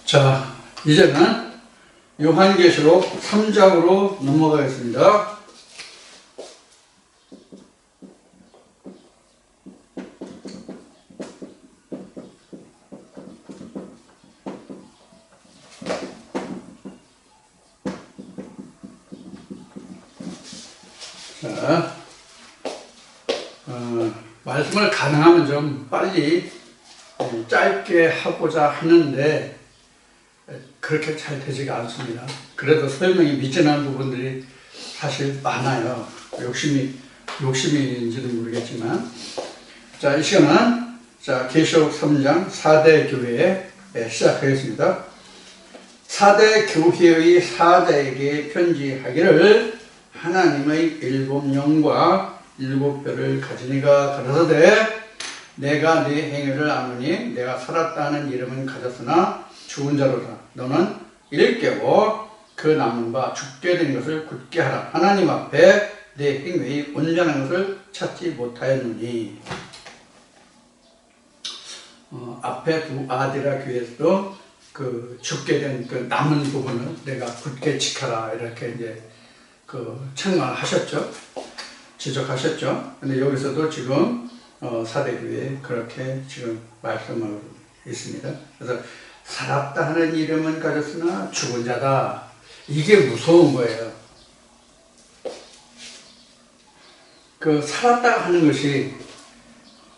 자, 이제는 요한계시록 3장으로 넘어가겠습니다. 자, 말씀을 가능하면 좀 빨리 짧게 하고자 하는데 그렇게 잘 되지가 않습니다. 그래도 설명이 미진한 부분들이 사실 많아요. 욕심인지도 모르겠지만. 자, 이 시간은 계시록 3장 4대 교회 시작하겠습니다. 4대 교회의 사자에게 편지하기를 하나님의 일곱 영과 일곱 뼈를 가진 이가 가라사대 내가 네 행위를 아노니 내가 살았다 하는 이름은 가졌으나 죽은 자로다. 너는 일깨워 그 남은 바 죽게 된 것을 굳게 하라. 하나님 앞에 내 행위의 온전한 것을 찾지 못하였느니. 앞에 두 아디라 교회에서도 그 죽게 된 그 남은 부분을 내가 굳게 지켜라 이렇게 이제 책망하셨죠. 지적하셨죠. 근데 여기서도 지금 사대교회에 그렇게 지금 말씀하고 있습니다. 그래서 살았다 하는 이름은 가졌으나 죽은 자다. 이게 무서운 거예요. 그 살았다 하는 것이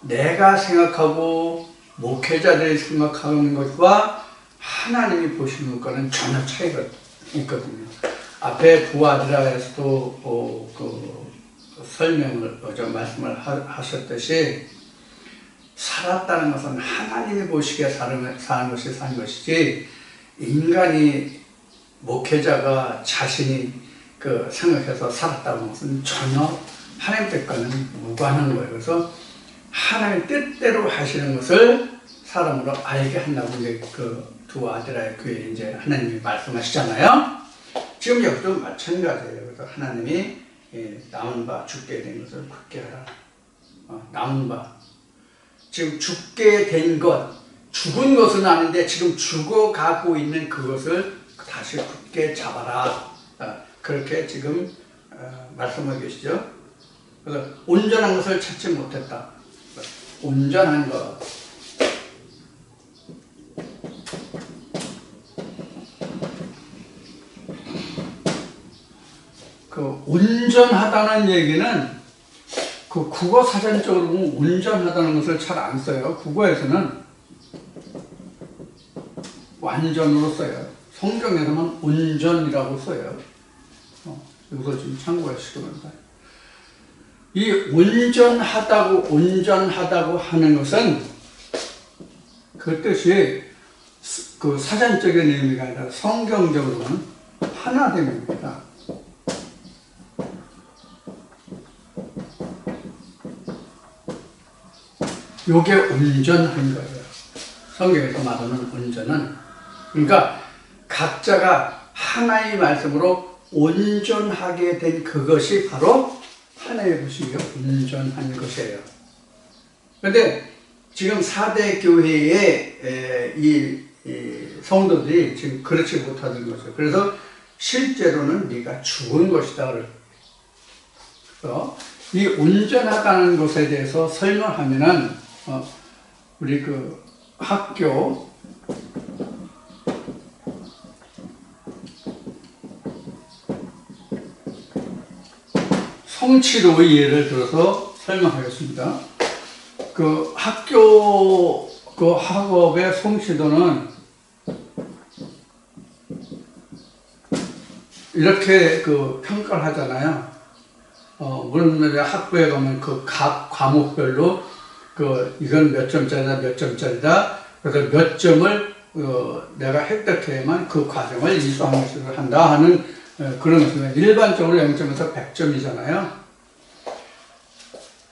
내가 생각하고 목회자들이 생각하는 것과 하나님이 보시는 것과는 전혀 차이가 있거든요. 앞에 부아디라에서도 설명을 말씀을 하셨듯이 살았다는 것은 하나님이 보시기에 사는 것이 산 것이지 인간이 목회자가 자신이 생각해서 살았다는 것은 전혀 하나님 뜻과는 무관한 거예요. 그래서 하나님 뜻대로 하시는 것을 사람으로 알게 한다고 이제 두 아들의 교회에 이제 하나님이 말씀하시잖아요. 지금 여기도 마찬가지예요. 그래서 하나님이 남은 바 죽게 된 것을 굳게 하라. 남은 바 지금 죽게 된 것, 죽은 것은 아닌데 지금 죽어가고 있는 그것을 다시 굳게 잡아라. 그렇게 지금 말씀하고 계시죠. 그래서 온전한 것을 찾지 못했다. 온전한 것. 온전하다는 얘기는 국어 사전적으로 보면 온전하다는 것을 잘 안 써요. 국어에서는 완전으로 써요. 성경에서는 온전이라고 써요. 이것을 좀 참고하시기 바랍니다. 이 온전하다고 하는 것은 그 뜻이 사전적인 의미가 아니라 성경적으로는 하나됨입니다. 요게 온전한 거예요. 성경에서 말하는 온전은. 그러니까 각자가 하나의 말씀으로 온전하게 된 그것이 바로 하나의 보시기에 온전한 것이에요. 그런데 지금 4대 교회의 이 성도들이 지금 그렇지 못하는 거죠. 그래서 실제로는 네가 죽은 것이다. 그래서 이 온전하다는 것에 대해서 설명하면은 우리 학교 성취도의 예를 들어서 설명하겠습니다. 학교 학업의 성취도는 이렇게 평가를 하잖아요. 물론 학부에 가면 각 과목별로 이건 몇 점짜리다 몇 점짜리다. 그래서 몇 점을 내가 획득해야만 그 과정을 이수학습을 한다 하는 그런 것입니다. 일반적으로 0점에서 100점이잖아요.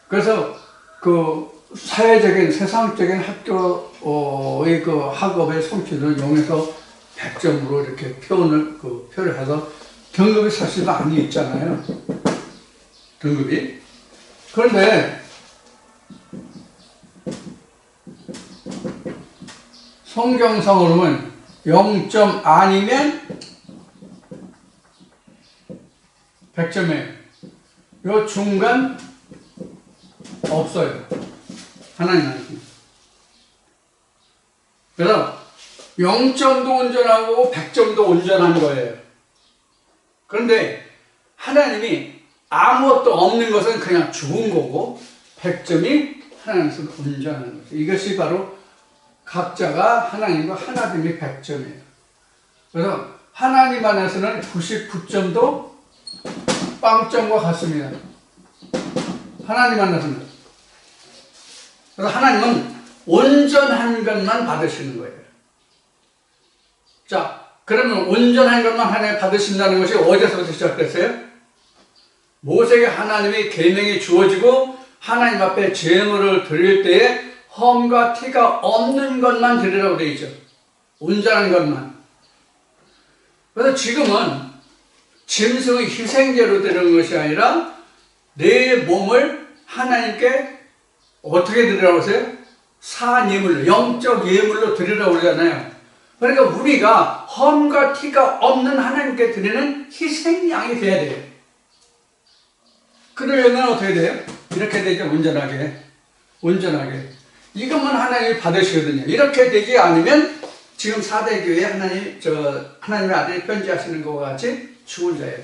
그래서 사회적인 세상적인 학교의 학업의 성취도는 0에서 100점으로 이렇게 표를 해서 등급이 사실 많이 있잖아요. 등급이. 그런데 성경상으로는 0점 아니면 100점이에요. 요 중간 없어요. 하나님 말씀. 그래서 0점도 온전하고 100점도 온전한 거예요. 그런데 하나님이 아무것도 없는 것은 그냥 죽은 거고 100점이 하나님께서 온전한 거죠. 이것이 바로 각자가 하나님과 하나됨이 100점이에요. 그래서 하나님 안에서는 99점도 빵점과 같습니다. 하나님 안에서는. 그래서 하나님은 온전한 것만 받으시는 거예요. 자, 그러면 온전한 것만 하나님 받으신다는 것이 어디서부터 시작됐어요? 모세에게 하나님의 계명이 주어지고 하나님 앞에 제물을 드릴 때에 험과 티가 없는 것만 드리라고 되어 있죠. 온전한 것만. 그래서 지금은 짐승의 희생제로 드리는 것이 아니라 내 몸을 하나님께 어떻게 드리라고 하세요? 사예물로, 영적 예물로 드리라고 그러잖아요. 그러니까 우리가 험과 티가 없는 하나님께 드리는 희생양이 돼야 돼요. 그러려면 어떻게 돼요? 이렇게 되죠. 온전하게. 이것만 하나님이 받으시거든요. 이렇게 되지 않으면 지금 4대 교회에 하나님의 아들이 편지하시는 것과 같이 죽은 자예요.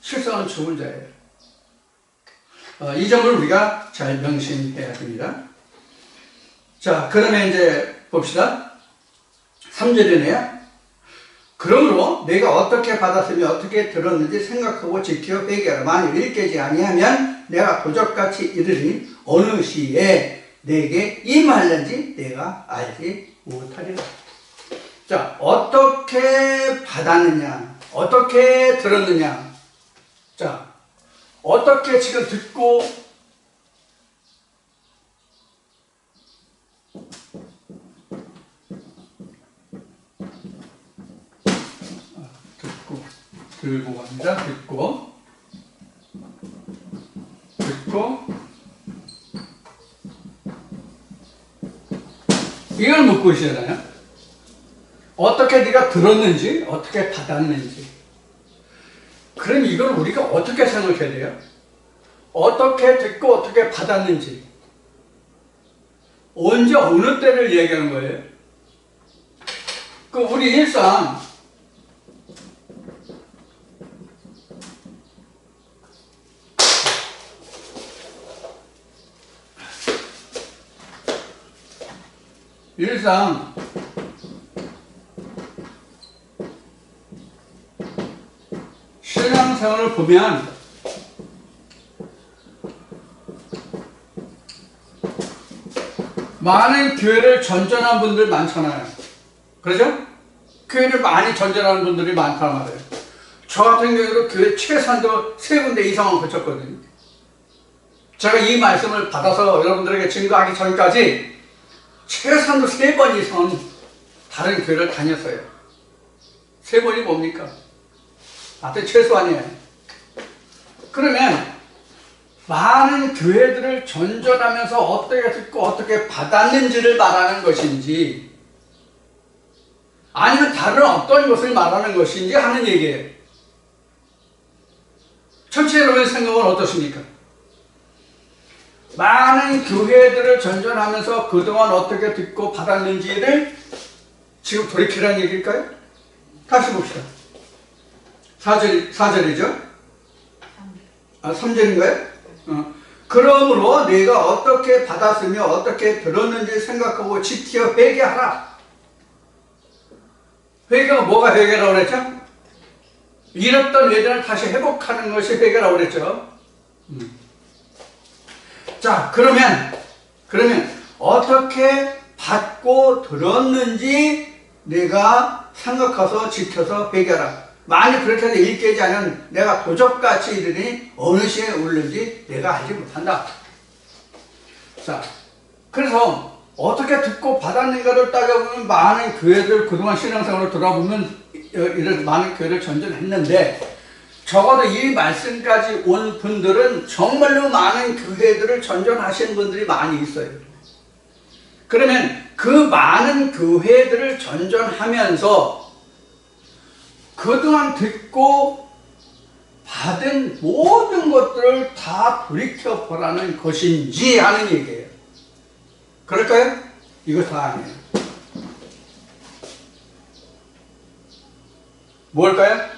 실성은 죽은 자예요. 이 점을 우리가 잘 명심해야 됩니다. 자, 그러면 이제 봅시다. 3절이네요. 그러므로 내가 어떻게 받았으며 어떻게 들었는지 생각하고 지켜 회개하라. 만일 일깨지 아니하면 내가 도적같이 이르니 어느 시에 내게 임하려는지 내가 알지 못하리라. 자, 어떻게 받았느냐, 어떻게 들었느냐. 자, 어떻게 지금 듣고 들고 갑니다. 듣고 이걸 묻고 있잖아요. 어떻게 네가 들었는지, 어떻게 받았는지. 그럼 이걸 우리가 어떻게 생각해야 돼요? 어떻게 듣고 어떻게 받았는지. 언제 어느 때를 얘기하는 거예요? 우리 일상 신앙생활을 보면 많은 교회를 전전한 분들 많잖아요. 그렇죠? 교회를 많이 전전하는 분들이 많단 말이에요. 저 같은 경우도 교회 최소한도 3군데 이상은 거쳤거든요. 제가 이 말씀을 받아서 여러분들에게 증거하기 전까지 최소한도 3번 이상은 다른 교회를 다녔어요. 3번이 뭡니까? 하여튼 최소한이에요. 그러면 많은 교회들을 전전하면서 어떻게 듣고 어떻게 받았는지를 말하는 것인지 아니면 다른 어떤 것을 말하는 것인지 하는 얘기예요. 전체 여러분의 생각은 어떻습니까? 많은 교회들을 전전하면서 그동안 어떻게 듣고 받았는지를 지금 돌이키라는 얘기일까요? 다시 봅시다. 4절이죠? 3절인가요? 그러므로 내가 어떻게 받았으며 어떻게 들었는지 생각하고 지켜 회개하라. 회개가 뭐가 회개라고 그랬죠? 잃었던 예전을 다시 회복하는 것이 회개라고 그랬죠. 자, 그러면 어떻게 받고 들었는지 내가 생각해서 지켜서 회개하라. 만약 그렇게 해서 일깨지 않으면 내가 도적같이 이르니 어느 시에 울는지 내가 알지 못한다. 자, 그래서 어떻게 듣고 받았는가를 따져보면 많은 교회들 그동안 신앙생활을 돌아보면 이런 많은 교회를 전전했는데 적어도 이 말씀까지 온 분들은 정말로 많은 교회들을 전전하신 분들이 많이 있어요. 그러면 그 많은 교회들을 전전하면서 그동안 듣고 받은 모든 것들을 다 돌이켜보라는 것인지 하는 얘기예요. 그럴까요? 이거 다 아니에요. 뭘까요?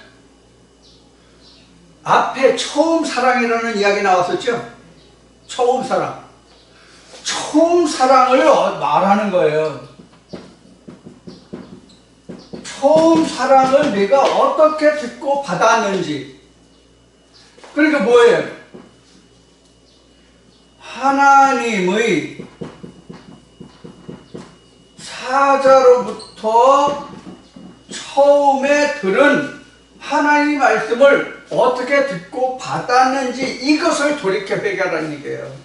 앞에 처음 사랑이라는 이야기 나왔었죠? 처음 사랑. 처음 사랑을 말하는 거예요. 처음 사랑을 내가 어떻게 듣고 받았는지. 그러니까 뭐예요? 하나님의 사자로부터 처음에 들은 하나님의 말씀을 어떻게 듣고 받았는지 이것을 돌이켜 회개하라는 얘기예요.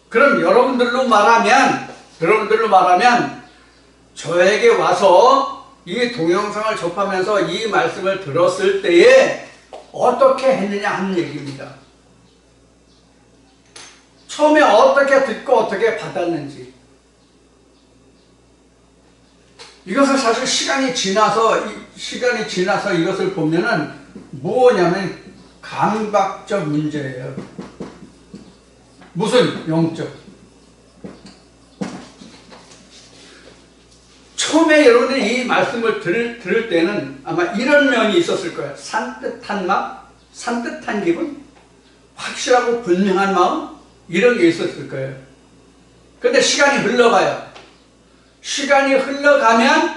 그럼 여러분들로 말하면 저에게 와서 이 동영상을 접하면서 이 말씀을 들었을 때에 어떻게 했느냐 하는 얘기입니다. 처음에 어떻게 듣고 어떻게 받았는지. 이것을 사실 시간이 지나서 이것을 보면은 뭐냐면 감각적 문제예요. 무슨 영적. 처음에 여러분들이 이 말씀을 들을 때는 아마 이런 면이 있었을 거예요. 산뜻한 마음, 산뜻한 기분, 확실하고 분명한 마음, 이런 게 있었을 거예요. 근데 시간이 흘러가요. 시간이 흘러가면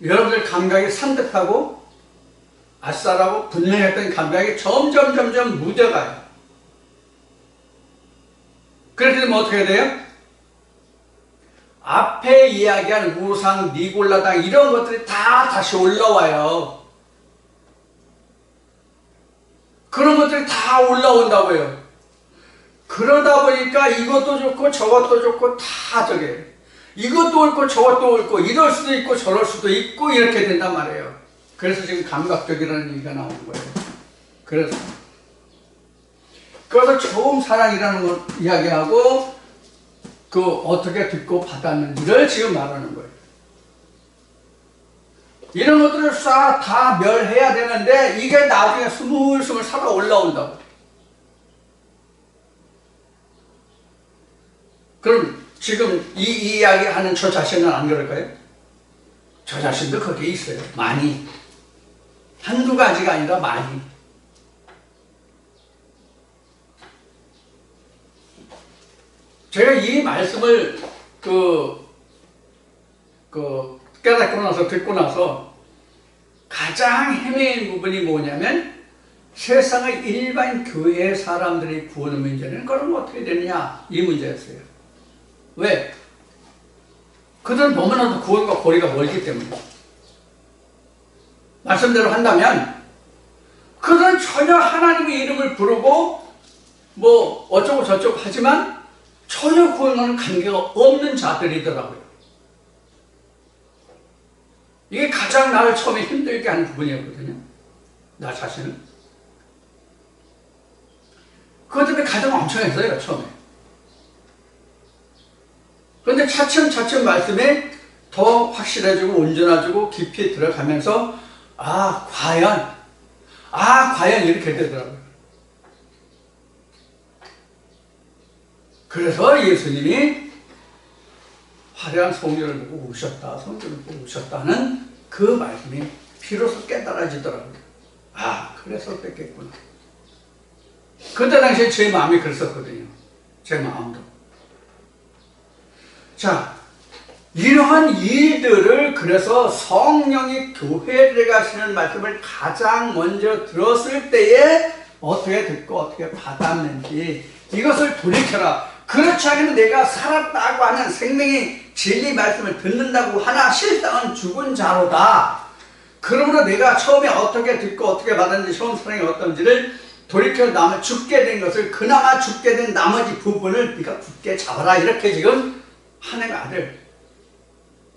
여러분들 감각이 산뜻하고 아싸라고 분명했던 감각이 점점 무뎌가요. 그렇게 되면 어떻게 돼요? 앞에 이야기한 우상, 니골라당 이런 것들이 다 다시 올라와요. 그런 것들이 다 올라온다고요. 그러다 보니까 이것도 좋고 저것도 좋고 다 저게 이것도 옳고 저것도 옳고 이럴 수도 있고 저럴 수도 있고 이렇게 된단 말이에요. 그래서 지금 감각적이라는 얘기가 나오는 거예요. 그래서 처음 사랑이라는 걸 이야기하고 그 어떻게 듣고 받았는지를 지금 말하는 거예요. 이런 것들을 싹 다 멸해야 되는데 이게 나중에 스물스물 살아 올라온다고. 그럼 지금 이 이야기 하는 저 자신은 안 그럴까요? 저 자신도 거기에 있어요. 많이. 한두 가지가 아니라 많이. 제가 이 말씀을 깨닫고 나서 듣고 나서 가장 헤매는 부분이 뭐냐면 세상의 일반 교회 사람들이 구원의 문제는 그럼 어떻게 되느냐 이 문제였어요. 왜? 그들은 너무나도 구원과 거리가 멀기 때문에. 말씀대로 한다면 그들은 전혀 하나님의 이름을 부르고 뭐 어쩌고 저쩌고 하지만 전혀 구원과는 관계가 없는 자들이더라고요. 이게 가장 나를 처음에 힘들게 하는 부분이었거든요. 나 자신은. 그것 때문에 가장 엄청 했어요, 처음에. 그런데 차츰 말씀에 더 확실해지고 온전해지고 깊이 들어가면서 과연 이렇게 되더라고요. 그래서 예수님이 화려한 성전을 보고 우셨다, 성전을 보고 우셨다는 그 말씀이 비로소 깨달아지더라고요. 그래서 뺐겠구나. 그때 당시에 제 마음이 그랬었거든요. 제 마음도. 자, 이러한 일들을 그래서 성령이 교회에 들어가시는 말씀을 가장 먼저 들었을 때에 어떻게 듣고 어떻게 받았는지 이것을 돌이켜라. 그렇지 않으면 내가 살았다고 하는 생명의 진리 말씀을 듣는다고 하나 실상은 죽은 자로다. 그러므로 내가 처음에 어떻게 듣고 어떻게 받았는지 처음 사랑이 어떤지를 돌이켜 죽게 된 것을 그나마 죽게 된 나머지 부분을 네가 굳게 잡아라. 이렇게 지금 하나님의 아들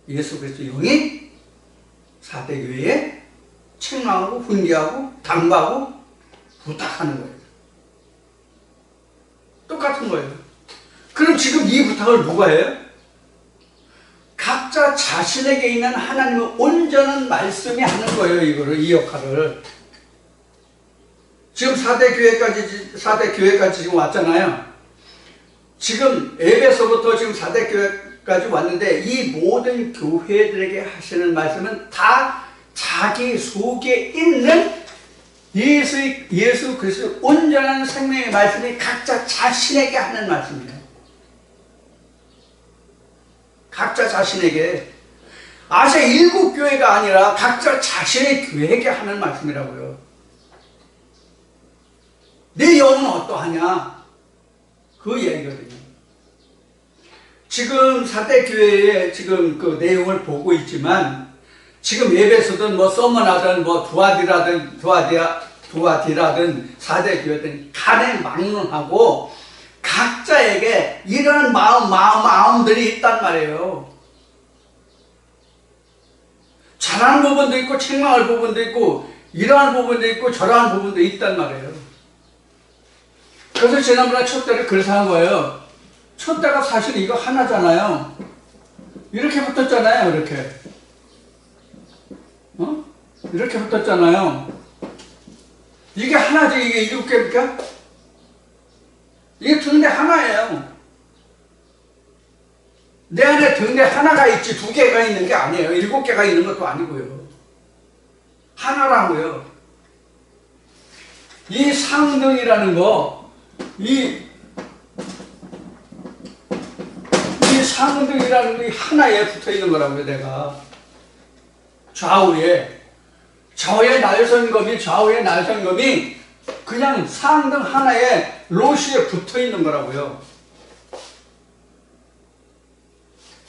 예수 그리스도 영이 사대교회에 책망하고 훈계하고 당부하고 부탁하는 거예요. 똑같은 거예요. 그럼 지금 이 부탁을 누가 해요? 각자 자신에게 있는 하나님의 온전한 말씀이 하는 거예요. 이 역할을. 지금 4대 교회까지 지금 왔잖아요. 지금 에베소부터 지금 4대 교회까지 왔는데 이 모든 교회들에게 하시는 말씀은 다 자기 속에 있는 예수 그리스도의 온전한 생명의 말씀이 각자 자신에게 하는 말씀이에요. 각자 자신에게. 아시아 일곱 교회가 아니라 각자 자신의 교회에게 하는 말씀이라고요. 내 영은 어떠하냐? 그 얘기거든요. 지금 4대 교회의 지금 그 내용을 보고 있지만 지금 예배서든 뭐 서머나든 뭐 두아디라든 4대 교회든 간에 막론하고 각자에게 이런 마음들이 있단 말이에요. 잘하는 부분도 있고 책망할 부분도 있고 이러한 부분도 있고 저러한 부분도 있단 말이에요. 그래서 지난번에 첫 대를 그래서 한 거예요. 첫 대가 사실 이거 하나잖아요. 이렇게 붙었잖아요. 이렇게. 이렇게 붙었잖아요. 이게 하나지. 이게 7개입니까? 이게 등대 하나예요. 내 안에 등대 하나가 있지 2개가 있는 게 아니에요. 7개가 있는 것도 아니고요. 하나라고요. 이 상등이라는 거, 이 상등이라는 게 하나에 붙어 있는 거라고요. 내가 좌우에 날선검이 그냥 상등 하나에 로시에 붙어 있는 거라고요.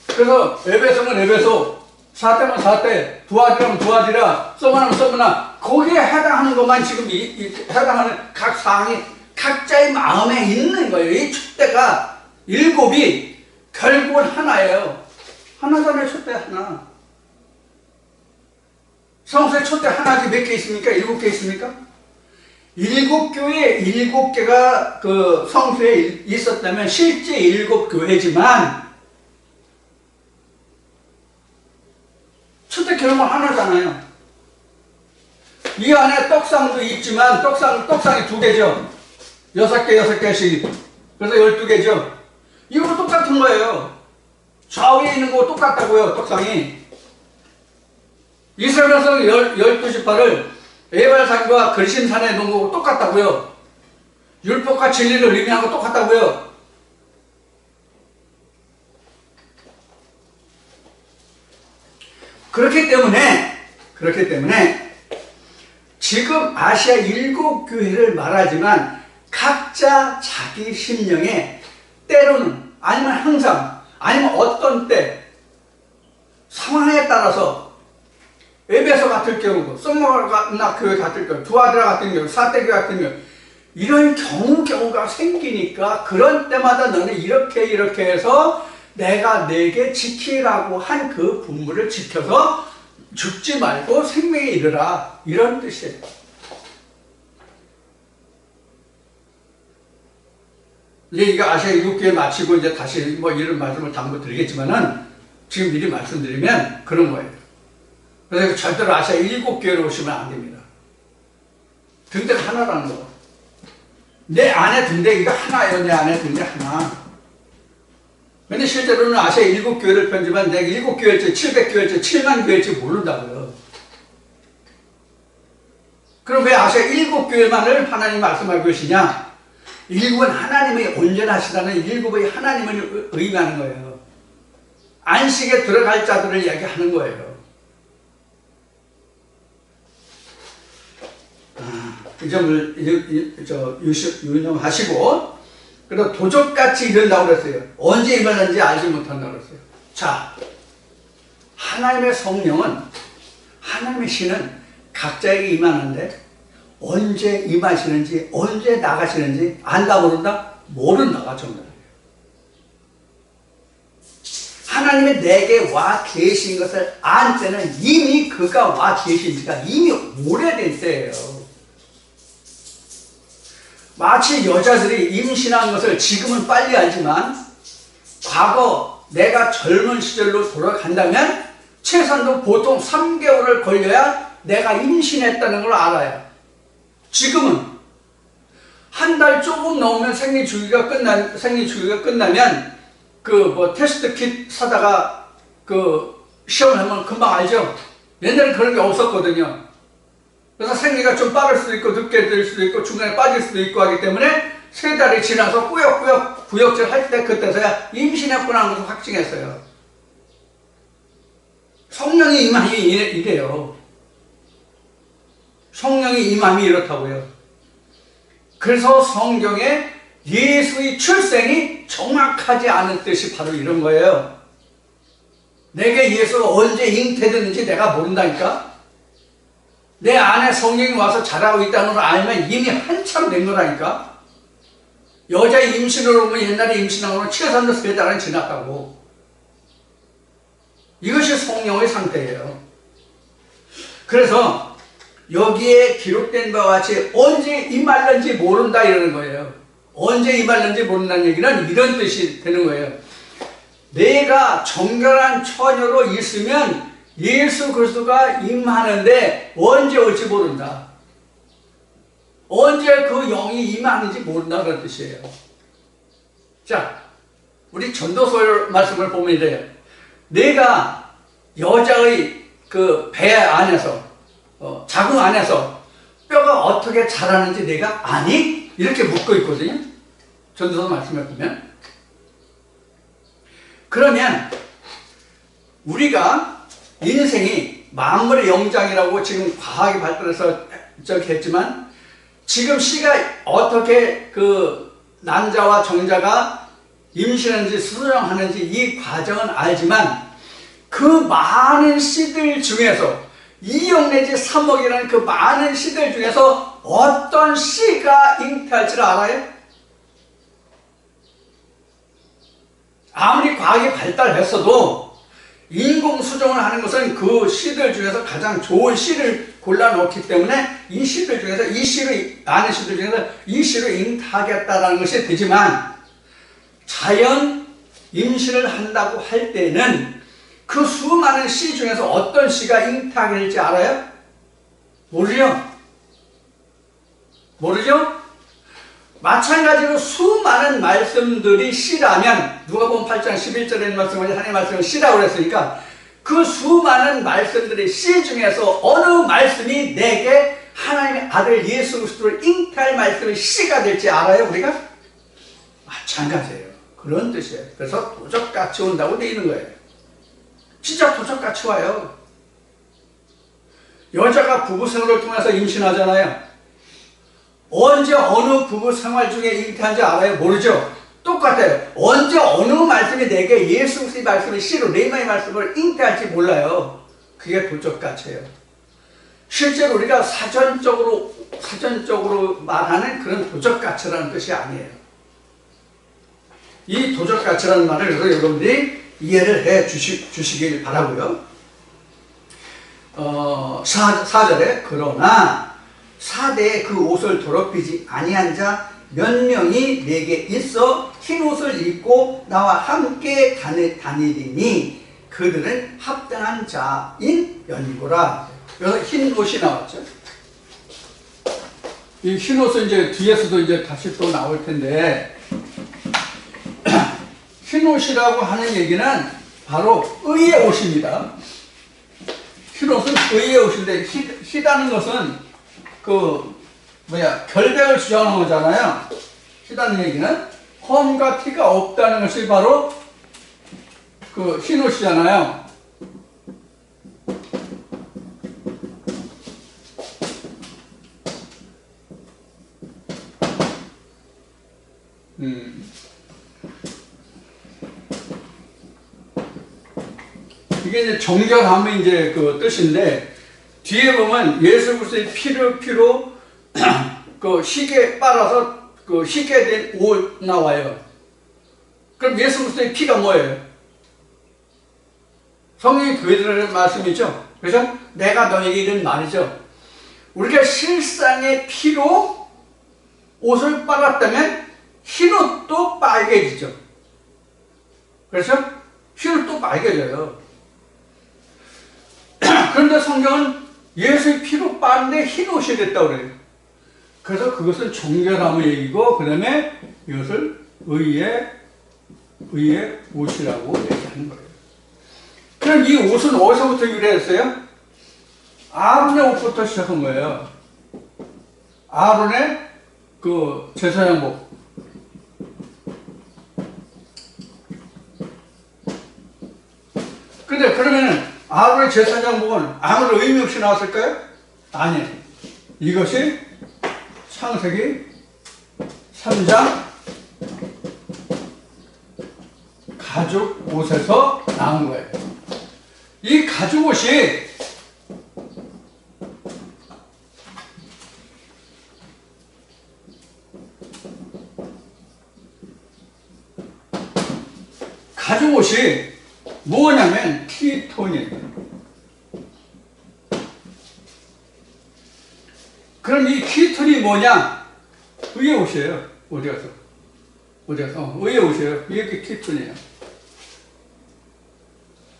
그래서 에베소면 에베소, 4대면 4대, 두아디라면 두아디라, 서머나면 서머나, 거기에 해당하는 것만 지금 해당하는 각 사항이 각자의 마음에 있는 거예요. 이 촛대가 7이 결국은 하나예요. 하나잖아요. 촛대 하나. 성수의 촛대 하나지 몇 개 있습니까? 7개 있습니까? 7교회 7개가 그 성수에 있었다면 실제 7교회지만 촛대 결국은 하나잖아요. 이 안에 떡상도 있지만 떡상이 2개죠. 6개씩. 그래서 12개죠. 이거 똑같은 거예요. 좌우에 있는 거 똑같다고요. 떡상이. 이스라엘 백성 12지파를 에발산과 그리심산에 놓은 거고 똑같다고요. 율법과 진리를 의미하는 거 똑같다고요. 그렇기 때문에 지금 아시아 7교회를 말하지만 각자 자기 심령에 때로는 아니면 항상 아니면 어떤 때 상황에 따라서 에베소 같은 경우도 썸머나 교회 같은 경우 두아디라 같은 경우 4대 교회 같은 경우 이런 경우가 생기니까 그런 때마다 너는 이렇게 해서 내가 내게 지키라고 한 그 분부를 지켜서 죽지 말고 생명에 이르라 이런 뜻이에요. 이제 이거 아시아 7교회 마치고 이제 다시 뭐 이런 말씀을 담고 드리겠지만은 지금 미리 말씀드리면 그런 거예요. 그래서 절대로 아시아 7교회로 오시면 안 됩니다. 등대가 하나라는 거. 내 안에 등대가 하나예요. 내 안에 등대 하나. 근데 실제로는 아시아 7교회를 편지만 내가 7교회일지 700교회일지 7만 교회일지 모른다고요. 그럼 왜 아시아 7교회만을 하나님 말씀하고 계시냐? 7은 하나님의 온전하시다는 7의 하나님을 의미하는 거예요. 안식에 들어갈 자들을 이야기하는 거예요. 이 점을 유념하시고, 그리고 도적같이 이른다고 그랬어요. 언제 임하는지 알지 못한다고 그랬어요. 자, 하나님의 성령은, 하나님의 신은 각자에게 임하는데, 언제 임하시는지, 언제 나가시는지 안다 모른다? 모른다가 정답이에요. 하나님이 내게 와 계신 것을 안 때는 이미 그가 와 계신 지가 이미 오래된 때예요. 마치 여자들이 임신한 것을 지금은 빨리 알지만 과거 내가 젊은 시절로 돌아간다면 최소한도 보통 3개월을 걸려야 내가 임신했다는 걸 알아요. 지금은 한 달 조금 넘으면 생리 주기가 끝나면 테스트 킷 사다가 시험을 하면 금방 알죠. 옛날에 그런 게 없었거든요. 그래서 생리가 좀 빠를 수도 있고 늦게 될 수도 있고 중간에 빠질 수도 있고 하기 때문에 3달이 지나서 꾸역꾸역 구역질 할 때 그때서야 임신했구나 하는 것을 확증했어요. 성령이 임함이 이래요. 성령이 임함이 이렇다고요. 그래서 성경에 예수의 출생이 정확하지 않은 뜻이 바로 이런 거예요. 내게 예수가 언제 잉태됐는지 내가 모른다니까? 내 안에 성령이 와서 자라고 있다는 걸 알면 이미 한참 된 거라니까? 여자 임신으로 보면 옛날에 임신한 거는 최소한도 3달은 지났다고. 이것이 성령의 상태예요. 그래서 여기에 기록된 바와 같이 언제 임할는지 모른다 이러는 거예요. 언제 임할는지 모른다는 얘기는 이런 뜻이 되는 거예요. 내가 정결한 처녀로 있으면 예수 그리스도가 임하는데 언제 올지 모른다. 언제 그 영이 임하는지 모른다 그런 뜻이에요. 자, 우리 전도서 말씀을 보면 이래요. 내가 여자의 그 배 안에서 자궁 안에서 뼈가 어떻게 자라는지 내가 아니? 이렇게 묻고 있거든요. 전도서 말씀을 보면. 그러면 우리가 인생이 만물의 영장이라고 지금 과학이 발달해서 저기 했지만 지금 씨가 어떻게 남자와 정자가 임신하는지 수정하는지 이 과정은 알지만 그 많은 씨들 중에서 2억 내지 3억이라는 그 많은 씨들 중에서 어떤 씨가 잉태할지를 알아요? 아무리 과학이 발달했어도 인공 수정을 하는 것은 그 씨들 중에서 가장 좋은 씨를 골라 넣기 때문에 이 씨들 중에서 아는 씨들 중에서 이 씨로 잉태하겠다라는 것이 되지만 자연 임신을 한다고 할 때는 그 수많은 씨 중에서 어떤 씨가 잉태하게 될지 알아요? 모르죠? 모르죠? 마찬가지로 수많은 말씀들이 씨라면 누가복음 8장 11절에 있는 말씀을 하나님의 말씀을 씨라고 그랬으니까 그 수많은 말씀들의 씨 중에서 어느 말씀이 내게 하나님의 아들 예수 그리스도를 잉태할 말씀의 씨가 될지 알아요? 우리가? 마찬가지예요. 그런 뜻이에요. 그래서 도적같이 온다고 되어 있는 거예요. 진짜 도적같이 와요. 여자가 부부생활을 통해서 임신하잖아요. 언제 어느 부부생활 중에 잉태한지 알아요? 모르죠? 똑같아요. 언제 어느 말씀이 내게 예수 그리스도의 말씀을 씨로 레마의 말씀을 잉태할지 몰라요. 그게 도적같이예요. 실제로 우리가 사전적으로 말하는 그런 도적같이라는 뜻이 아니에요. 이 도적같이라는 말을 여러분들이 이해를 해 주시길 바라고요. 4절에 그러나 사대에 그 옷을 더럽히지 아니한 자 몇 명이 내게 있어 흰 옷을 입고 나와 함께 다니리니 그들은 합당한 자인 연고라. 여기서 흰 옷이 나왔죠. 이 흰 옷은 이제 뒤에서도 이제 다시 또 나올 텐데 흰 옷이라고 하는 얘기는 바로 의의 옷입니다. 흰 옷은 의의 옷인데 희다는 것은 결백을 주장하는 거잖아요. 희다는 얘기는 험과 티가 없다는 것이 바로 그 흰 옷이잖아요. 이게 이제 정결함의 이제 그 뜻인데 뒤에 보면 예수 그리스도의 피로 그 희게 빨아서 그 희게 된 옷 나와요. 그럼 예수 그리스도의 피가 뭐예요? 성령이 교회들의 말씀이죠. 그래서 내가 너에게 이런 말이죠. 우리가 실상의 피로 옷을 빨았다면 흰 옷도 빨개지죠. 그래서 흰옷 또 빨개져요. 그런데 성경은 예수의 피로 빠는데 흰옷이 됐다고 그래요. 그래서 그것은 정결함의 얘기고, 그 다음에 이것을 의의 옷이라고 얘기하는 거예요. 그럼 이 옷은 어디서부터 유래했어요? 아론의 옷부터 시작한 거예요. 아론의 그 제사장복. 근데 그러면은 아론의 제사장복은 아무런 의미 없이 나왔을까요? 아니에요. 이것이 창세기 3장 가죽 옷에서 나온 거예요. 이 가죽 옷이 뭐냐면 키톤이에요. 그럼 이 키톤이 뭐냐? 의의 옷이에요. 어디 가서? 의의 옷이에요. 이게 키톤이에요.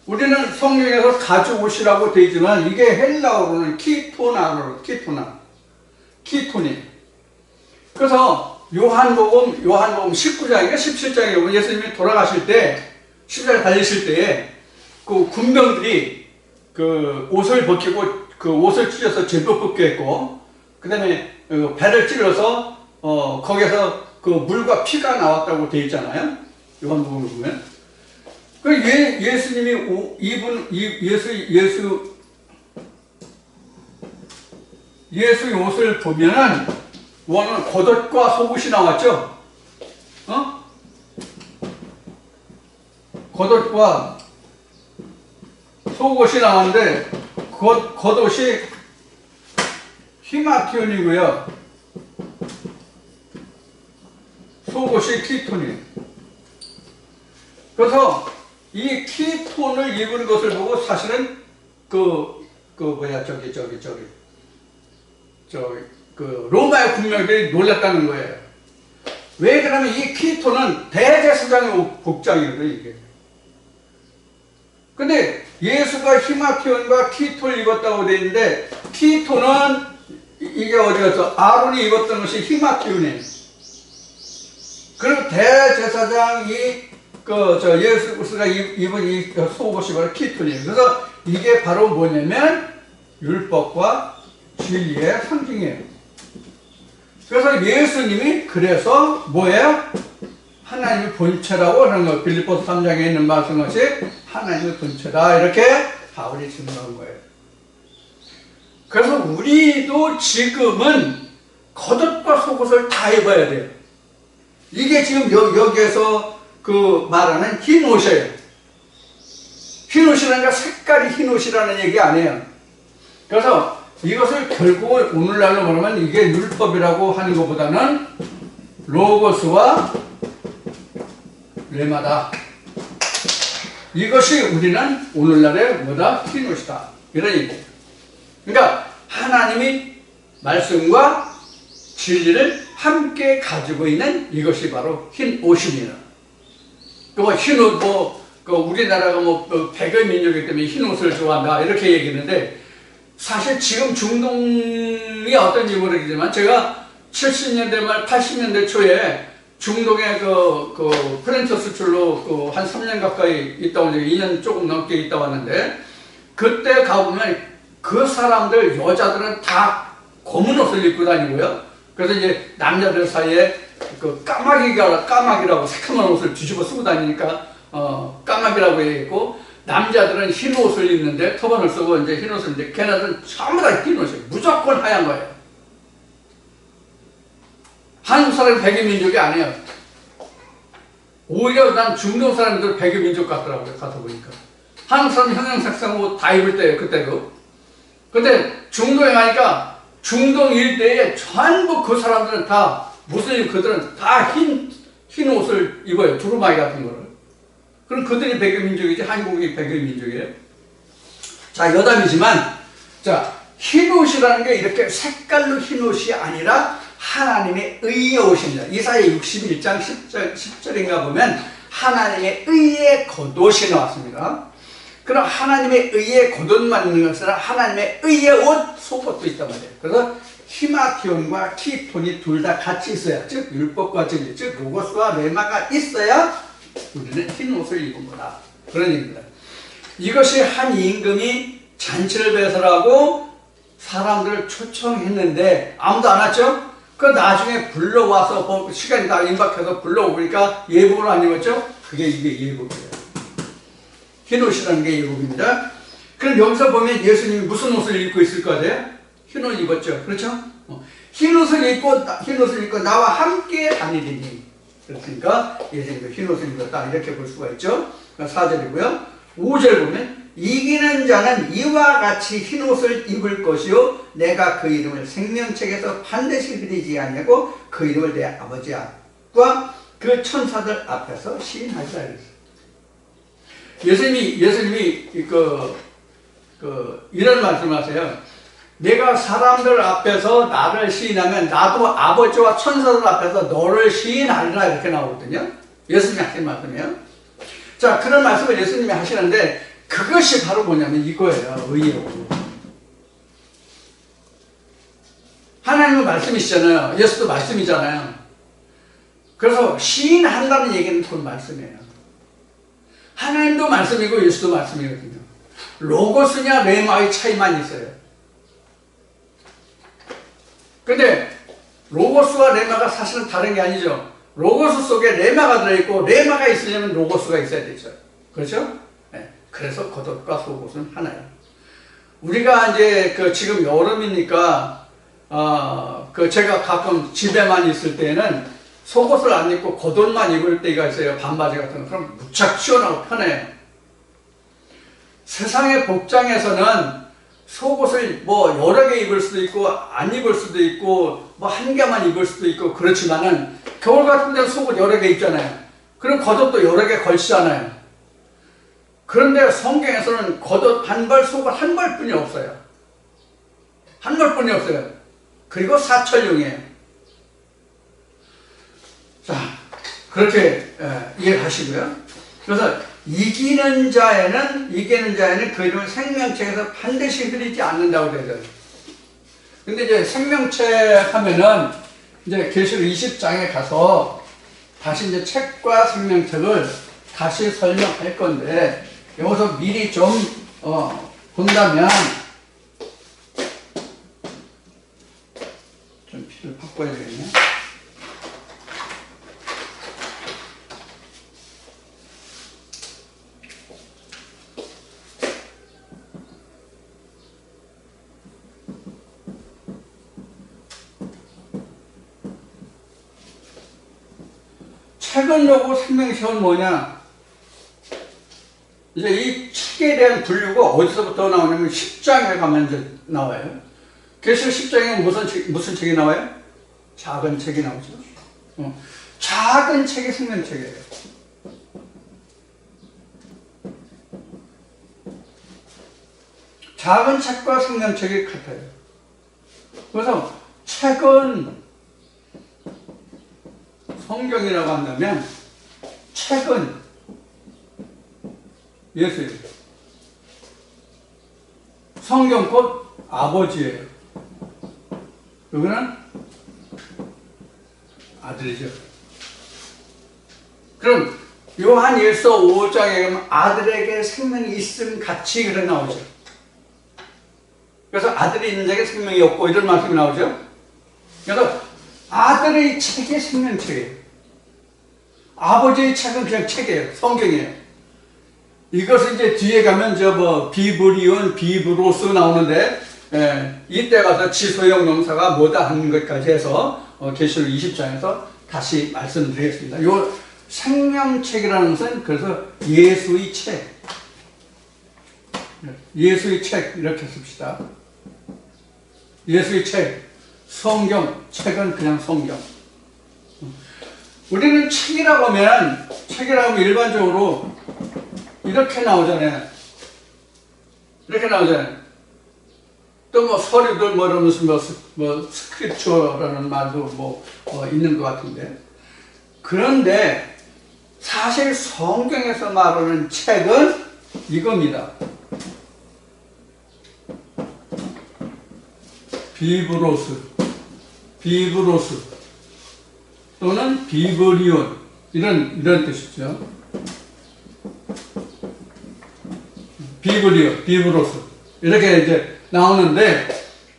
우리는 성경에서 가죽 옷이라고 되어 있지만 이게 헬라어로는 키톤이에요. 그래서 요한복음 19장인가 17장에 보면 예수님이 돌아가실 때 십자가에 달리실 때에 그 군병들이 그 옷을 벗기고 그 옷을 찢어서 제법 벗게 했고, 그 다음에 배를 찔러서 거기에서 그 물과 피가 나왔다고 되어 있잖아요. 요한복음을 보면. 그 예수님이 예수의 옷을 보면은 원은 겉옷과 속옷이 나왔죠. 겉옷과 속옷이 나왔는데 겉옷이 히마티온이고요. 속옷이 키톤이에요. 그래서 이 키톤을 입은 것을 보고 사실은 로마의 군병들이 놀랐다는 거예요. 왜 그러면 이 키톤은 대제사장의 복장이거든요, 이게. 근데 예수가 히마티온과 키톤을 입었다고 되어 있는데, 키톤은 이게 어디 갔어? 아론이 입었던 것이 히마티온이에요. 그리고 대제사장이 예수가 입은 이 속옷이 바로 키톤이에요. 그래서 이게 바로 뭐냐면 율법과 진리의 상징이에요. 그래서 예수님이 그래서 뭐예요? 하나님의 본체라고 하는 거. 빌립보서 3장에 있는 말씀 것이 하나님의 본체다, 이렇게 바울이 증명한 거예요. 그래서 우리도 지금은 겉옷과 속옷을 다 입어야 돼요. 이게 지금 여기에서 그 말하는 흰 옷이에요. 흰 옷이라는 게 색깔이 흰 옷이라는 얘기 아니에요. 그래서 이것을 결국은 오늘날로 말하면 이게 율법이라고 하는 것보다는 로고스와 레마다. 이것이 우리는 오늘날의 뭐다? 흰 옷이다, 이런 얘기예요. 그러니까 하나님이 말씀과 진리를 함께 가지고 있는 이것이 바로 흰 옷입니다. 또 흰 옷, 우리나라가 백의 민족이기 때문에 흰 옷을 좋아한다, 이렇게 얘기했는데, 사실 지금 중동이 어떤지 모르겠지만, 제가 70년대 말 80년대 초에 중동에 프렌치 수출로 한 3년 가까이 있다 온 적이 2년 조금 넘게 있다 왔는데, 그때 가보면 그 사람들, 여자들은 다 검은 옷을 입고 다니고요. 그래서 이제 남자들 사이에 까마귀라고 새카만 옷을 뒤집어 쓰고 다니니까 까마귀라고 얘기했고, 남자들은 흰 옷을 입는데, 터반을 쓰고 이제 흰 옷을 입는데, 걔네들은 전부 다 흰 옷이에요. 무조건 하얀 거예요. 한국 사람이 백의 민족이 아니에요. 오히려 난 중동 사람들 백의 민족 같더라고요, 가서 보니까. 한국 사람 형형색색 옷 다 입을 때예요, 그때도. 근데 중동에 가니까 중동 일대에 전부 그 사람들은 다, 무슬림 그들은 다 흰 옷을 입어요. 두루마기 같은 거를. 그럼 그들이 백의 민족이지, 한국이 백의 민족이에요. 자, 여담이지만, 흰 옷이라는 게 이렇게 색깔로 흰 옷이 아니라 하나님의 의의 옷입니다. 이사야 61장 10절인가 보면 하나님의 의의 겉옷이 나왔습니다. 그럼 하나님의 의의 겉옷만 있는 것은 하나님의 의의 옷, 속옷도 있단 말이에요. 그래서 히마티온과 키톤이 둘 다 같이 있어야, 즉 율법과 진리, 즉 로고스와 레마가 있어야 우리는 흰 옷을 입은 거다. 그런 얘기입니다. 이것이 한 임금이 잔치를 배설하고 사람들을 초청했는데 아무도 안 왔죠? 그 나중에 불러와서 시간이 다 임박해서 불러오니까 예복을 안 입었죠? 이게 예복이에요. 흰 옷이라는 게 예복입니다. 그럼 여기서 보면 예수님이 무슨 옷을 입고 있을 거예요? 흰 옷을 입었죠. 그렇죠? 흰 옷을 입고 나와 함께 다니리니. 그렇으니까 예수님도 흰 옷을 입었다. 이렇게 볼 수가 있죠. 4절이고요. 5절 보면 이기는 자는 이와 같이 흰 옷을 입을 것이요 내가 그 이름을 생명책에서 반드시 그리지 아니하고 그 이름을 내 아버지 앞과 그 천사들 앞에서 시인하리라 그랬어요. 예수님이 이런 말씀하세요. 내가 사람들 앞에서 나를 시인하면 나도 아버지와 천사들 앞에서 너를 시인하리라 이렇게 나오거든요. 예수님이 하신 말씀이에요. 자, 그런 말씀을 예수님이 하시는데 그것이 바로 뭐냐면 이거예요. 의예요. 하나님은 말씀이시잖아요. 예수도 말씀이잖아요. 그래서 시인한다는 얘기는 그건 말씀이에요. 하나님도 말씀이고 예수도 말씀이거든요. 로고스냐 레마의 차이만 있어요. 근데 로고스와 레마가 사실은 다른 게 아니죠. 로고스 속에 레마가 들어있고 레마가 있으려면 로고스가 있어야 되죠. 그렇죠? 네. 그래서 겉옷과 속옷은 하나예요. 우리가 이제 지금 여름이니까 제가 가끔 집에만 있을 때는 속옷을 안 입고 겉옷만 입을 때가 있어요. 반바지 같은 거. 그럼 무척 시원하고 편해요. 세상의 복장에서는 속옷을 여러 개 입을 수도 있고 안 입을 수도 있고 한 개만 입을 수도 있고 그렇지만은 겨울 같은 데는 속옷 여러 개 입잖아요. 그럼 겉옷도 여러 개 걸치잖아요. 그런데 성경에서는 겉옷 한 벌, 속옷 한 벌뿐이 없어요. 한 벌뿐이 없어요. 그리고 사철용이에요. 자, 그렇게 이해하시고요. 그래서 이기는 자에는 그 이름을 생명책에서 반드시 흐리지 않는다고 되죠. 근데 이제 생명책 하면은 이제 계시록 20장에 가서 다시 이제 책과 생명책을 다시 설명할 건데 여기서 미리 좀 본다면 좀 피를 바꿔야 되겠네. 책은 요고 생명책은 뭐냐? 이제 이 책에 대한 분류가 어디서부터 나오냐면 10장에 가면 이제 나와요. 계시록 10장에 무슨 책이 나와요? 작은 책이 나오죠. 작은 책이 생명책이에요. 작은 책과 생명책이 같아요. 그래서 책은 성경이라고 한다면 책은 예수예요. 성경 곧 아버지예요. 여기는 아들이죠. 그럼 요한 1서 5장에 가면 아들에게 생명이 있음 같이 그래 나오죠. 그래서 아들이 있는 자에게 생명이 없고 이런 말씀이 나오죠. 그래서 아들의 책이 생명책이에요. 아버지의 책은 그냥 책이에요. 성경이에요. 이것을 이제 뒤에 가면 비브리온, 비브로스 나오는데 이때 가서 지소형 명사가 뭐다 하는 것까지 해서 계시록 20장에서 다시 말씀드리겠습니다. 요 생명책이라는 것은 그래서 예수의 책. 예수의 책 이렇게 씁시다. 예수의 책. 성경, 책은 그냥 성경. 우리는 책이라고 하면 일반적으로 이렇게 나오잖아요. 또 서류들 이러면서 스크립처라는 말도 있는 것 같은데. 그런데 사실 성경에서 말하는 책은 이겁니다. 비브로스 또는 비브리온 이런 뜻이죠. 비브로스 이렇게 이제 나오는데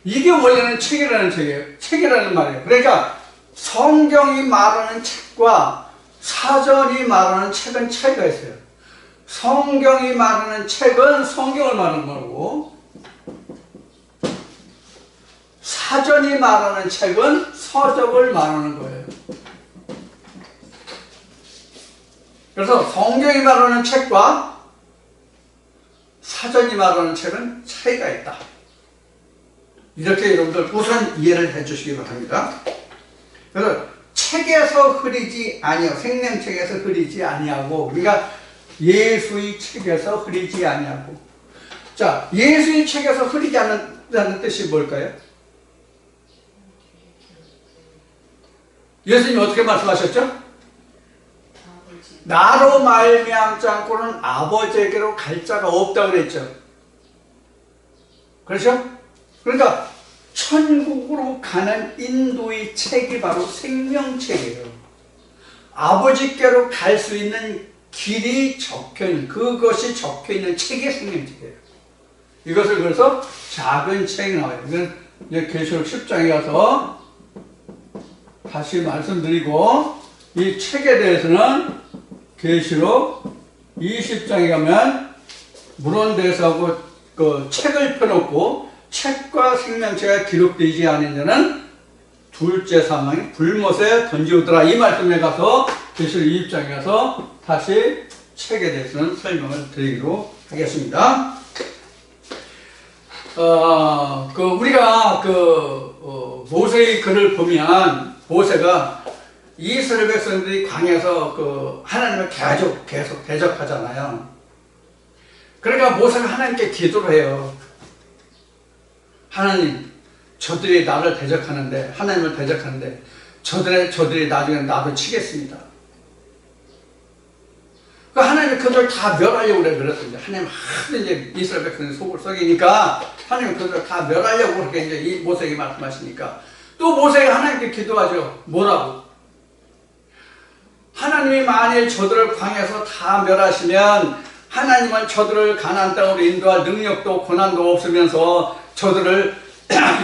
이게 원래는 책이라는 말이에요. 그러니까 성경이 말하는 책과 사전이 말하는 책은 차이가 있어요. 성경이 말하는 책은 성경을 말하는 거고, 사전이 말하는 책은 서적을 말하는 거예요. 그래서 성경이 말하는 책과 사전이 말하는 책은 차이가 있다. 이렇게 여러분들 우선 이해를 해 주시기 바랍니다. 그래서 책에서 흐리지 아니하고, 생명책에서 흐리지 아니하고, 우리가 예수의 책에서 흐리지 아니하고. 자, 예수의 책에서 흐리지 않는다는 뜻이 뭘까요? 예수님이 어떻게 말씀하셨죠? 나로 말미암지 않고는 아버지에게로 갈 자가 없다고 그랬죠. 그렇죠? 그러니까 천국으로 가는 인도의 책이 바로 생명책이에요. 아버지께로 갈 수 있는 길이 적혀있는, 그것이 적혀있는 책이 생명책이에요. 이것을 그래서 작은 책이 나와요. 이건 이제 계시록 10장에 가서 다시 말씀드리고, 이 책에 대해서는 계시록 20장에 가면 문헌대사하고 그 책을 펴놓고 책과 생명체가 기록되지 않은 자는 둘째 사망이 불못에 던지우더라. 이 말씀에 가서 계시록 20장에 가서 다시 책에 대해서는 설명을 드리기로 하겠습니다. 우리가 모세의 글을 보면 모세가 이스라엘 백성들이 광야에서 하나님을 계속 대적하잖아요. 그러니까 모세가 하나님께 기도를 해요. 하나님, 저들이 나를 대적하는데, 하나님을 대적하는데, 저들이 나중에 나도 치겠습니다. 하나님이 그들 다 멸하려고 그랬거든요. 하나님 하도 이제 이스라엘 백성이 속을 썩이니까, 하나님 그들 다 멸하려고 그렇게 이제 이 모세에게 말씀하시니까, 또 모세가 하나님께 기도하죠. 뭐라고? 하나님이 만일 저들을 광야에서 다 멸하시면 하나님은 저들을 가나안 땅으로 인도할 능력도 고난도 없으면서 저들을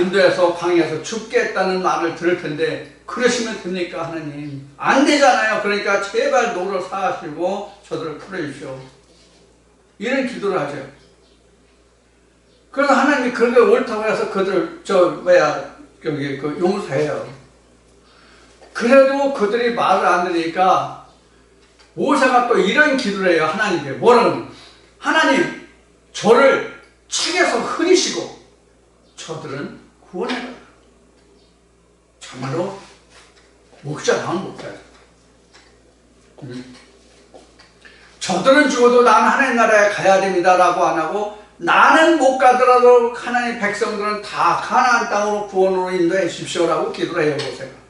인도해서 광야에서 죽겠다는 말을 들을 텐데 그러시면 됩니까 하나님? 안 되잖아요. 그러니까 제발 노를 사하시고 저들을 풀어주십시오. 이런 기도를 하죠. 그래서 하나님이 그렇게 옳다고 해서 그들 용서해요. 그래도 그들이 말을 안 들으니까 모세가 또 이런 기도를 해요. 하나님께. 뭐라고? 하나님, 저를 책에서 흐리시고 저들은 구원해라. 정말로 목자다운 목자죠. 저들은 죽어도 나는 하나님 나라에 가야 됩니다라고 안 하고, 나는 못 가더라도 하나님 백성들은 다 가나안 땅으로 구원으로 인도해 주십시오라고 기도를 해요. 모세가.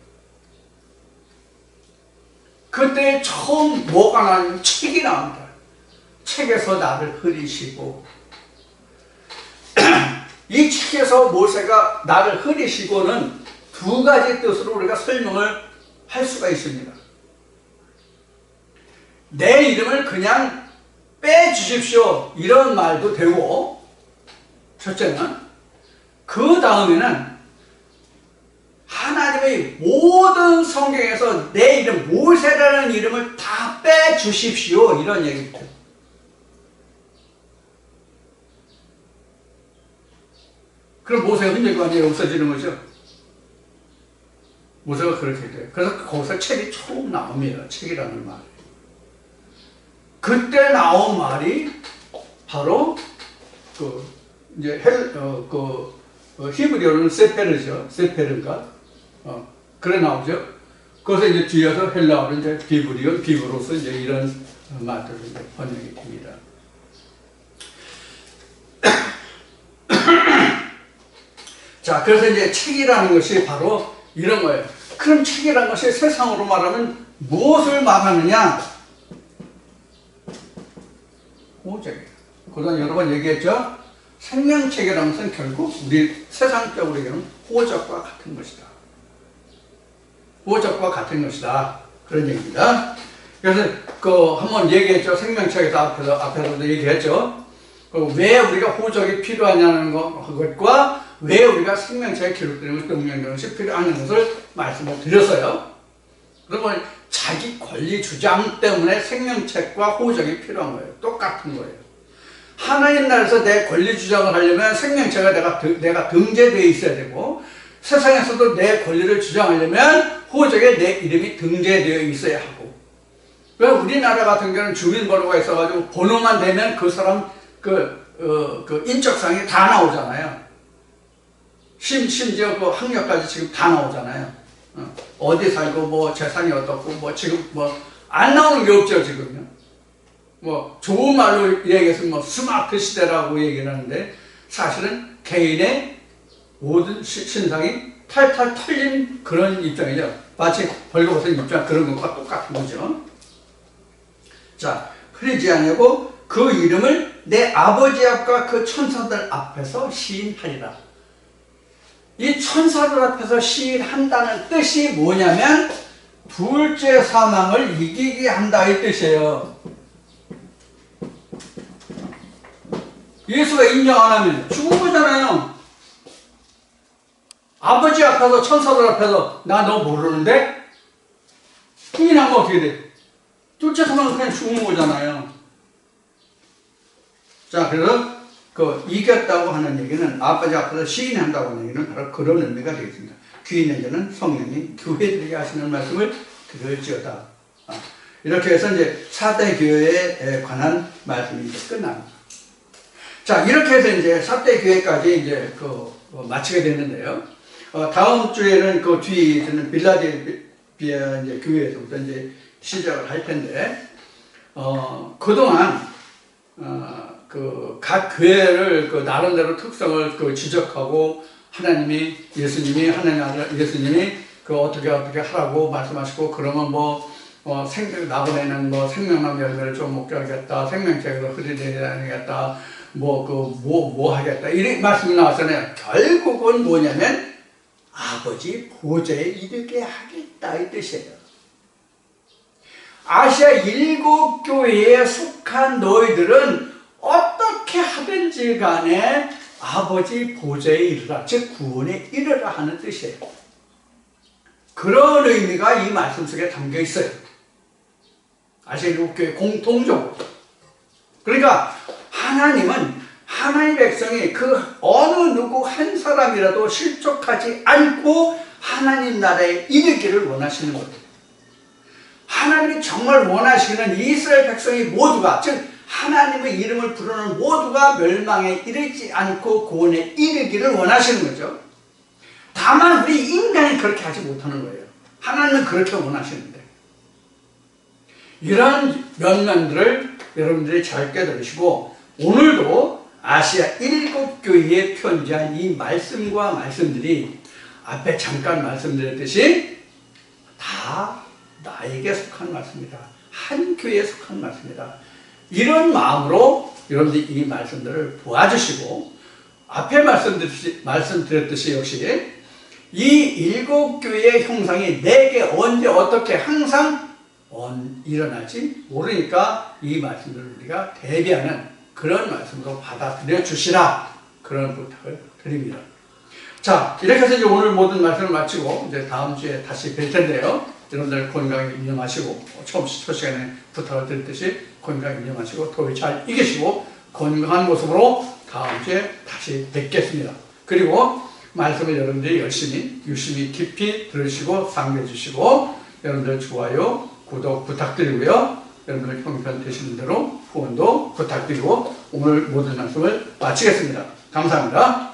그때 처음 뭐가 나오냐면 책이 나옵니다. 책에서 나를 흐리시고 이 책에서 모세가 나를 흐리시고는 두 가지 뜻으로 우리가 설명을 할 수가 있습니다. 내 이름을 그냥 빼주십시오 이런 말도 되고, 첫째는 그 다음에는 하나님의 모든 성경에서 내 이름, 모세라는 이름을 다 빼주십시오 이런 얘기입니다. 그럼 모세가 흔적이 완전히 없어지는 거죠. 모세가 그렇게 돼요. 그래서 거기서 책이 처음 나옵니다. 책이라는 말이. 그때 나온 말이 바로 히브리어로는 세페르죠. 세페르인가? 그래 나오죠. 그래서 이제 뒤에서 헬라어로 이제 비브로스 이제 이런 말들로 이제 번역이 됩니다. 자, 그래서 이제 책이라는 것이 바로 이런 거예요. 그럼 책이라는 것이 세상으로 말하면 무엇을 말하느냐? 호적이에요. 그동안 여러 번 얘기했죠? 생명체계라는 것은 결국 우리 세상적으로 얘기하면 호적과 같은 것이다. 호적과 같은 것이다. 그런 얘기입니다. 그래서 한번 얘기했죠. 생명체계에서 앞에서도 얘기했죠. 왜 우리가 호적이 필요하냐는 것과 왜 우리가 생명체에 기록되는 능력되는 것이 필요하는 것을 말씀을 드렸어요. 그러면 자기 권리 주장 때문에 생명책과 호적이 필요한 거예요. 똑같은 거예요. 하나님 나라에서 내 권리 주장을 하려면 생명체가 내가 등재되어 있어야 되고, 세상에서도 내 권리를 주장하려면 호적에 내 이름이 등재되어 있어야 하고. 왜 우리나라 같은 경우는 주민번호가 있어가지고 번호만 되면 그 사람 인적사항이 다 나오잖아요. 심지어 그 학력까지 지금 다 나오잖아요. 어디 살고 뭐 재산이 어떻고 뭐 지금 뭐 안 나오는 게 없죠 지금요. 뭐 좋은 말로 얘기해서 뭐 스마트 시대라고 얘기를 하는데 사실은 개인의 모든 신상이 탈탈 털린 그런 입장이죠. 마치 벌거벗은 입장 그런 것과 똑같은 거죠. 자, 흐리지 아니하고 그 이름을 내 아버지 앞과 그 천사들 앞에서 시인하리라. 이 천사들 앞에서 시인한다는 뜻이 뭐냐면 둘째 사망을 이기게 한다 이 뜻이에요. 예수가 인정 안 하면 죽은 거잖아요. 아버지 앞에서 천사들 앞에서 나 너 모르는데? 승인하면 어떻게 돼? 둘째 사망은 그냥 죽는 거잖아요. 자, 그래서 이겼다고 하는 얘기는 아버지 앞에서 시인한다고 하는 얘기는 바로 그런 의미가 되겠습니다. 귀 있는 자는 성령이 교회들에게 하시는 말씀을 들을지어다. 이렇게 해서 이제 4대 교회에 관한 말씀이 이제 끝납니다. 자, 이렇게 해서 이제 4대 교회까지 이제 마치게 됐는데요. 다음 주에는 그 뒤에 있는 빌라델비아 이제 교회에서부터 이제 시작을 할 텐데, 그동안, 각 교회를 나름대로 특성을 지적하고 예수님이 어떻게 하라고 말씀하시고, 그러면 나보내는 생명나무 열매를 좀 먹게 하겠다, 생명책으로 흐리되겠다, 뭐 하겠다, 이런 말씀이 나왔잖아요. 결국은 뭐냐면, 아버지 보좌에 이르게 하겠다, 이 뜻이에요. 아시아 7교회에 속한 너희들은 어떻게 하든지 간에 아버지 보좌에 이르라, 즉 구원에 이르라 하는 뜻이에요. 그런 의미가 이 말씀 속에 담겨 있어요. 아시아 7교회 공통적으로. 그러니까 하나님은 하나님의 백성이 어느 누구 한 사람이라도 실족하지 않고 하나님 나라에 이르기를 원하시는 거예요. 하나님이 정말 원하시는 이스라엘 백성이 모두가, 즉 하나님의 이름을 부르는 모두가 멸망에 이르지 않고 구원에 이르기를 원하시는 거죠. 다만 우리 인간이 그렇게 하지 못하는 거예요. 하나님은 그렇게 원하시는데. 이런 면면들을 여러분들이 잘 깨달으시고, 오늘도 아시아 7교회에 편지한 이 말씀과 말씀들이 앞에 잠깐 말씀드렸듯이 다 나에게 속한 말씀이다. 한 교회에 속한 말씀이다. 이런 마음으로 여러분들이 이 말씀들을 보아주시고, 앞에 말씀드렸듯이 역시 이 7교회의 형상이 내게 언제 어떻게 항상 일어날지 모르니까 이 말씀들을 우리가 대비하는 그런 말씀으로 받아들여 주시라, 그런 부탁을 드립니다. 자, 이렇게 해서 이제 오늘 모든 말씀을 마치고 이제 다음 주에 다시 뵐 텐데요. 여러분들 건강히 인념하시고, 첫 시간에 부탁을 드렸듯이 건강히 인념하시고 더위 잘 이기시고 건강한 모습으로 다음 주에 다시 뵙겠습니다. 그리고 말씀을 여러분들이 유심히 깊이 들으시고 상대해 주시고, 여러분들 좋아요, 구독 부탁드리고요. 여러분들 형편되시는 대로 후원도 부탁드리고 오늘 모든 말씀을 마치겠습니다. 감사합니다.